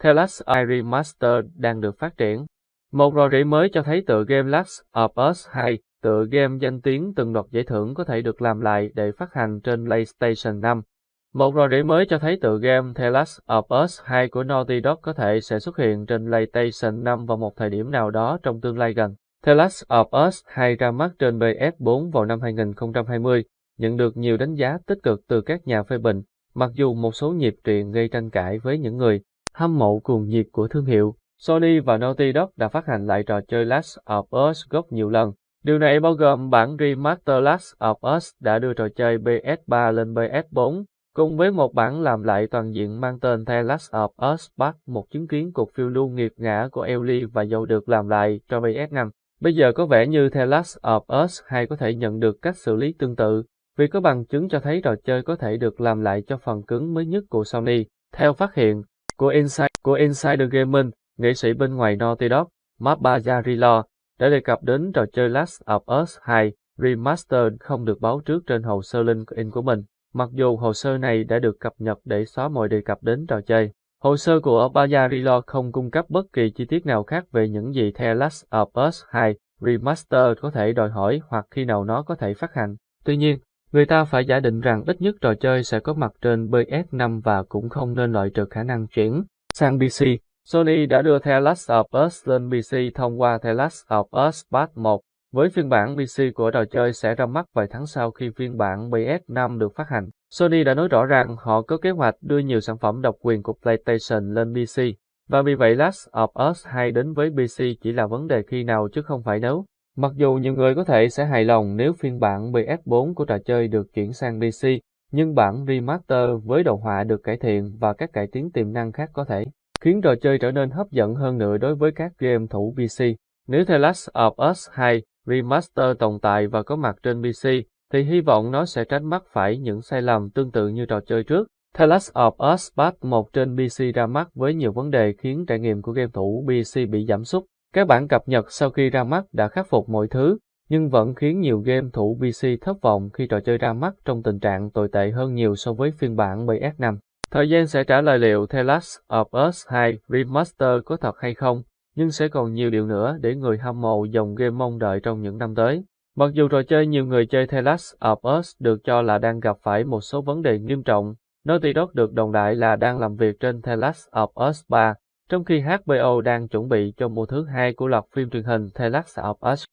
The Last of Us Remastered đang được phát triển. Một rò rỉ mới cho thấy tựa game Last of Us 2, tựa game danh tiếng từng đoạt giải thưởng có thể được làm lại để phát hành trên PlayStation 5. Một rò rỉ mới cho thấy tựa game The Last of Us 2 của Naughty Dog có thể sẽ xuất hiện trên PlayStation 5 vào một thời điểm nào đó trong tương lai gần. The Last of Us 2 ra mắt trên PS4 vào năm 2020, nhận được nhiều đánh giá tích cực từ các nhà phê bình, mặc dù một số nhịp truyện gây tranh cãi với những người hâm mộ cuồng nhiệt của thương hiệu. Sony và Naughty Dog đã phát hành lại trò chơi Last of Us gốc nhiều lần. Điều này bao gồm bản remaster Last of Us đã đưa trò chơi PS3 lên PS4, cùng với một bản làm lại toàn diện mang tên The Last of Us Part 1 chứng kiến cuộc phiêu lưu nghiệt ngã của Ellie và dầu được làm lại cho PS5. Bây giờ có vẻ như The Last of Us 2 có thể nhận được cách xử lý tương tự, vì có bằng chứng cho thấy trò chơi có thể được làm lại cho phần cứng mới nhất của Sony. Theo phát hiện của Insider Gaming, nghệ sĩ bên ngoài Naughty Dog, Matt Bazzarello, đã đề cập đến trò chơi Last of Us 2 Remastered không được báo trước trên hồ sơ LinkedIn của mình, mặc dù hồ sơ này đã được cập nhật để xóa mọi đề cập đến trò chơi. Hồ sơ của Bazzarello không cung cấp bất kỳ chi tiết nào khác về những gì The Last of Us 2 Remastered có thể đòi hỏi hoặc khi nào nó có thể phát hành. Tuy nhiên, người ta phải giả định rằng ít nhất trò chơi sẽ có mặt trên PS5 và cũng không nên loại trừ khả năng chuyển sang PC. Sony đã đưa The Last of Us lên PC thông qua The Last of Us Part 1, với phiên bản PC của trò chơi sẽ ra mắt vài tháng sau khi phiên bản PS5 được phát hành. Sony đã nói rõ rằng họ có kế hoạch đưa nhiều sản phẩm độc quyền của PlayStation lên PC, và vì vậy Last of Us 2 đến với PC chỉ là vấn đề khi nào chứ không phải nếu. Mặc dù nhiều người có thể sẽ hài lòng nếu phiên bản PS4 của trò chơi được chuyển sang PC, nhưng bản remaster với đồ họa được cải thiện và các cải tiến tiềm năng khác có thể khiến trò chơi trở nên hấp dẫn hơn nữa đối với các game thủ PC. Nếu The Last of Us 2 Remaster tồn tại và có mặt trên PC, thì hy vọng nó sẽ tránh mắc phải những sai lầm tương tự như trò chơi trước. The Last of Us Part 1 trên PC ra mắt với nhiều vấn đề khiến trải nghiệm của game thủ PC bị giảm sút. Các bản cập nhật sau khi ra mắt đã khắc phục mọi thứ, nhưng vẫn khiến nhiều game thủ PC thất vọng khi trò chơi ra mắt trong tình trạng tồi tệ hơn nhiều so với phiên bản PS5. Thời gian sẽ trả lời liệu The Last of Us 2 Remaster có thật hay không, nhưng sẽ còn nhiều điều nữa để người hâm mộ dòng game mong đợi trong những năm tới. Mặc dù trò chơi nhiều người chơi The Last of Us được cho là đang gặp phải một số vấn đề nghiêm trọng, Naughty Dog được đồn đại là đang làm việc trên The Last of Us 3, trong khi HBO đang chuẩn bị cho mùa thứ 2 của loạt phim truyền hình The Last of Us.